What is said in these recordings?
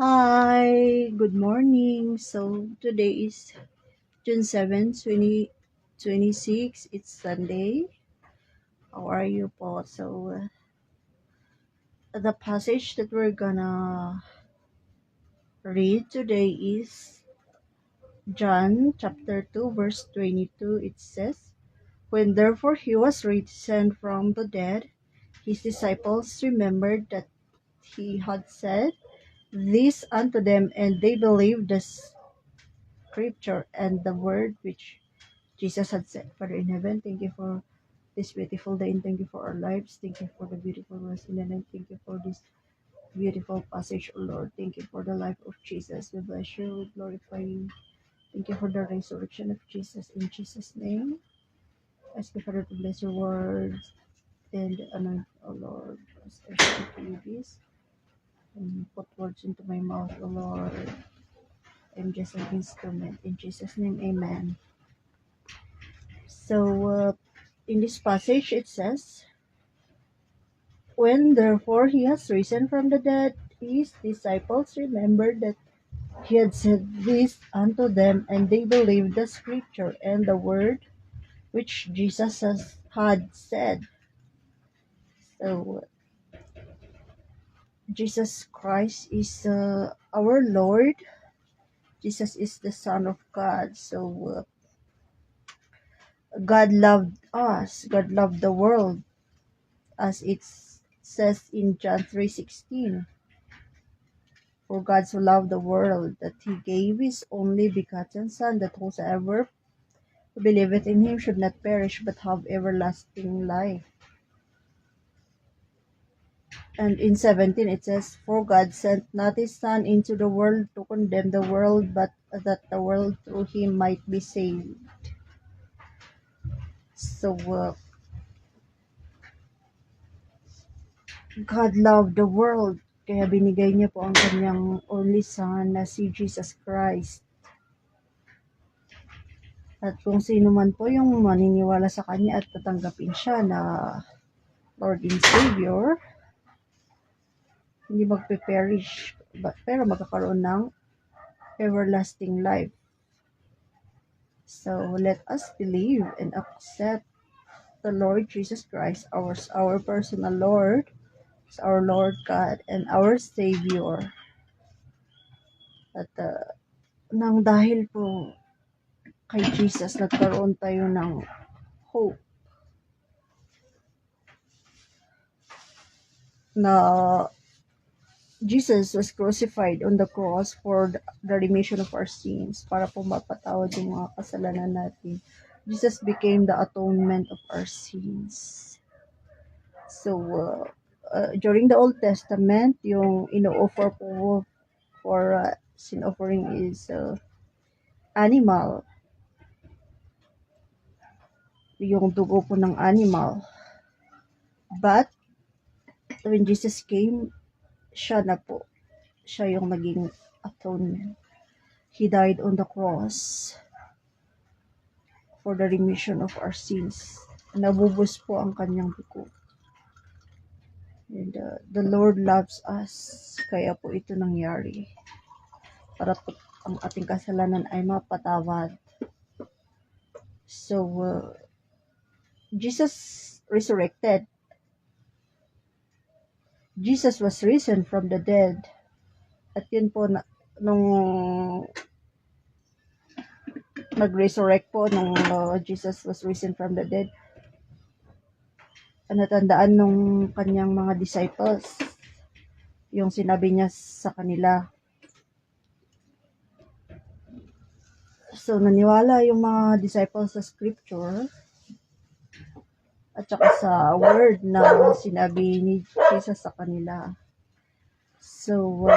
Hi, good morning. So today is June 7, 2026. It's Sunday. How are you po? So the passage that we're gonna read today is John chapter 2 verse 22. It says, "When therefore he was risen from the dead, his disciples remembered that he had said this unto them, and they believed the scripture and the word which Jesus had said." Father in heaven, thank you for this beautiful day and thank you for our lives. Thank you for the beautiful rest in the night. Thank you for this beautiful passage, O Lord. Thank you for the life of Jesus. We bless you, we glorify you. Thank you for the resurrection of Jesus. In Jesus' name, ask you, Father, to bless your words and anoint, O Lord, as I speak to you this and put words into my mouth, O Lord. I'm just an instrument. In Jesus' name, amen. So, in this passage, it says, "When therefore he has risen from the dead, his disciples remembered that he had said this unto them, and they believed the scripture and the word which had said." So, Jesus Christ is our Lord. Jesus is the Son of God. So, God loved us. God loved the world, as it says in John 3:16. "For God so loved the world that he gave his only begotten Son, that whosoever believeth in him should not perish but have everlasting life." And in 17 it says, "For God sent not his Son into the world to condemn the world, but that the world through him might be saved." So, God loved the world, kaya binigay niya po ang kanyang only Son na si Jesus Christ. At kung sino man po yung maniniwala sa kanya at tatanggapin siya na Lord and Savior, hindi magpe-perish, pero magkakaroon ng everlasting life. So let us believe and accept the Lord Jesus Christ, our personal Lord, our Lord God, and our Savior. At nang dahil po kay Jesus, nagkaroon tayo ng hope na Jesus was crucified on the cross for the remission of our sins, para po mapatawad yung mga kasalanan natin. Jesus became the atonement of our sins. So, during the Old Testament, yung ino-offer po for sin offering is animal, yung dugo po ng animal. But, when Jesus came, siya na po. Siya yung naging atonement. He died on the cross for the remission of our sins. Nabubos po ang kanyang dugo. And the Lord loves us. Kaya po ito nangyari. Para po ang ating kasalanan ay mapatawad. So, Jesus resurrected. Jesus was risen from the dead. At yun po, nung nag-resurrect po, nung Jesus was risen from the dead, natandaan nung kanyang mga disciples, yung sinabi niya sa kanila. So, naniwala yung mga disciples sa scripture at saka sa word na sinabi ni Jesus sa kanila. So,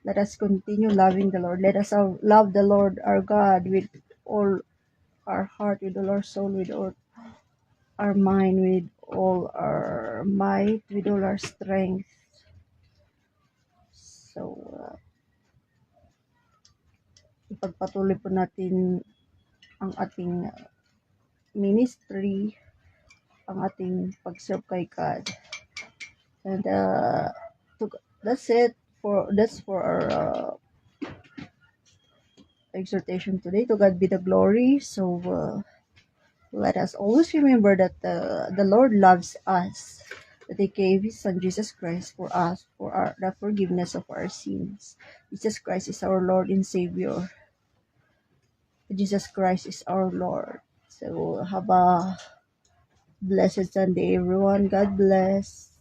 let us continue loving the Lord. Let us love the Lord our God with all our heart, with all our soul, with all our mind, with all our might, with all our strength. So, ipagpatuloy po natin ang ating ministry, ang ating pag-serve kay God. And that's it for our exhortation today. To God be the glory. So let us always remember that the Lord loves us, that He gave His Son Jesus Christ for us, for the forgiveness of our sins. Jesus Christ is our Lord and Savior. Jesus Christ is our Lord. So have a blessed Sunday, everyone. God bless.